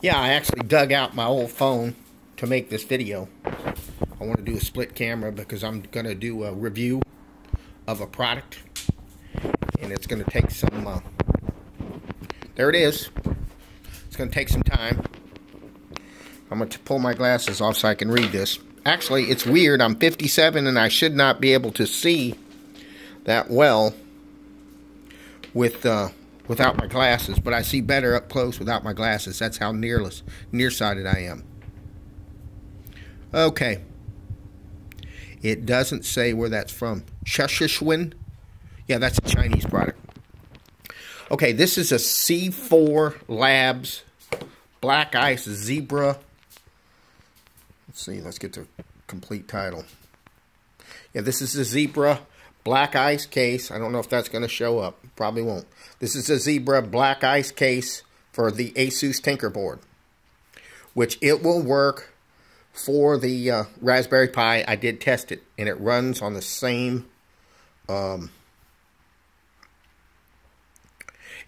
Yeah, I actually dug out my old phone to make this video. I want to do a split camera because I'm going to do a review of a product. And it's going to take some... there it is. It's going to take some time. I'm going to pull my glasses off so I can read this. Actually, it's weird. I'm 57 and I should not be able to see that well without my glasses, but I see better up close without my glasses. That's how nearsighted I am. Okay. It doesn't say where that's from. Shushishwin? Yeah, that's a Chinese product. Okay, this is a C4 Labs Black Ice Zebra. Let's see, let's get the complete title. Yeah, this is a Zebra Black Ice case. I don't know if that's going to show up. Probably won't. This is a Zebra Black Ice case for the Asus TinkerBoard, which it will work for the Raspberry Pi. I did test it, and it runs on the same... it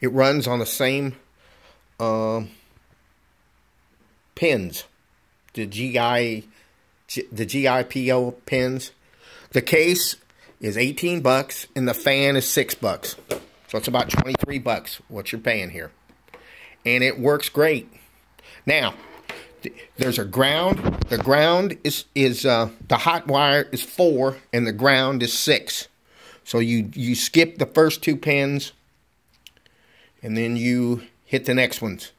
runs on the same pins, the GIPO pins. The case is $18 and the fan is $6. So it's about $23 what you're paying here. And it works great. Now, there's a ground. The ground is the hot wire is 4 and the ground is 6. So you skip the first 2 pins and then you hit the next ones,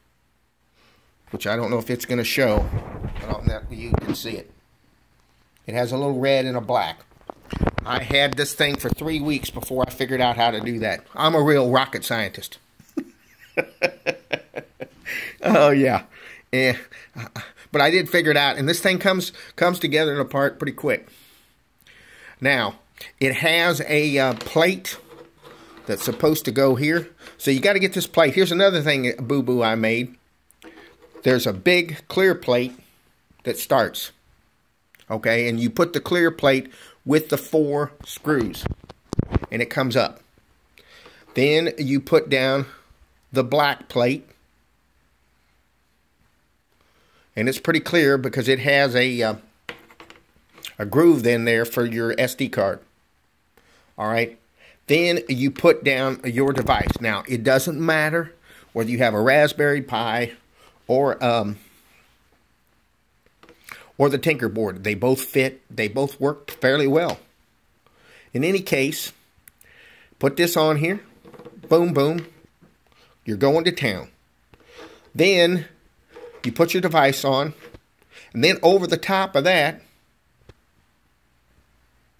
which I don't know if it's going to show, but on that you can see it. It has a little red and a black. I had this thing for 3 weeks before I figured out how to do that. I'm a real rocket scientist. Oh, yeah. But I did figure it out, and this thing comes together and apart pretty quick. Now, it has a plate that's supposed to go here. So you got to get this plate. Here's another thing, boo-boo, I made. There's a big clear plate that starts. Okay, and you put the clear plate with the 4 screws, and it comes up. Then you put down the black plate, and it's pretty clear because it has a groove in there for your SD card. All right. Then you put down your device. Now, it doesn't matter whether you have a Raspberry Pi or the TinkerBoard. They both fit. They both work fairly well. In any case, put this on here. Boom, boom. You're going to town. Then you put your device on. And then over the top of that,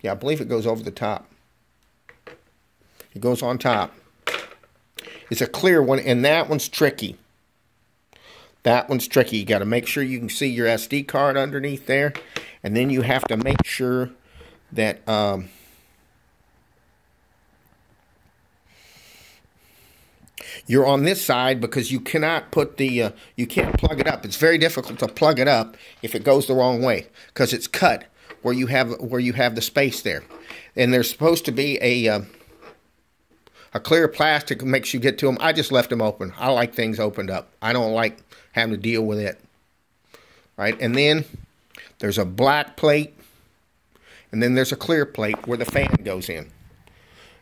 yeah, I believe it goes over the top. It goes on top. It's a clear one, and that one's tricky. That one's tricky. You got to make sure you can see your SD card underneath there, and then you have to make sure that you're on this side, because you cannot put the you can't plug it up. It's very difficult to plug it up if it goes the wrong way, because it's cut where you have the space there, and there's supposed to be a clear plastic that makes you get to them. I just left them open. I like things opened up. I don't like having to deal with it. Right? And then there's a black plate, and then there's a clear plate where the fan goes in.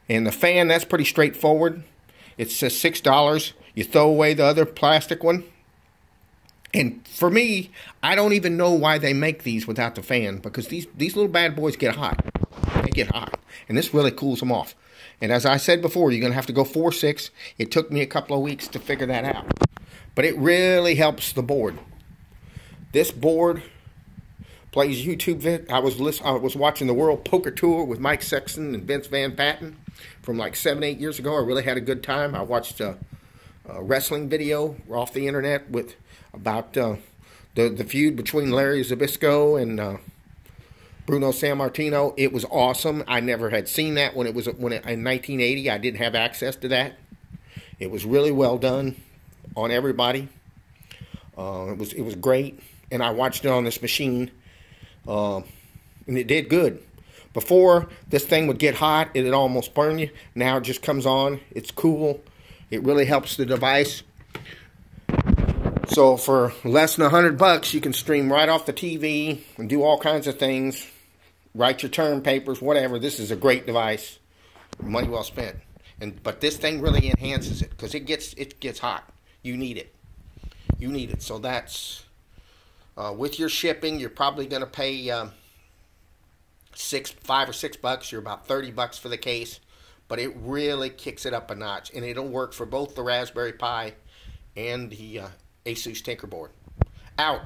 And the fan, that's pretty straightforward. It says $6. You throw away the other plastic one. And for me, I don't even know why they make these without the fan, because these little bad boys get hot. They get hot. And this really cools them off. And as I said before, you're going to have to go 4-6. It took me a couple of weeks to figure that out. But it really helps the board. This board plays YouTube vid. I was watching the World Poker Tour with Mike Sexton and Vince Van Patten from like 7-8 years ago. I really had a good time. I watched a wrestling video off the internet about the feud between Larry Zbyszko and Bruno Sammartino. It was awesome. I never had seen that in 1980. I didn't have access to that. It was really well done on everybody. It was great, and I watched it on this machine, and it did good. Before, this thing would get hot, it'd almost burn you. Now it just comes on. It's cool. It really helps the device. So for less than $100, you can stream right off the TV and do all kinds of things. Write your term papers, whatever. This is a great device. Money well spent. But this thing really enhances it because it gets hot. You need it. You need it. So that's with your shipping. You're probably going to pay $5 or $6. You're about $30 for the case, but it really kicks it up a notch, and it'll work for both the Raspberry Pi and the Asus TinkerBoard. Out.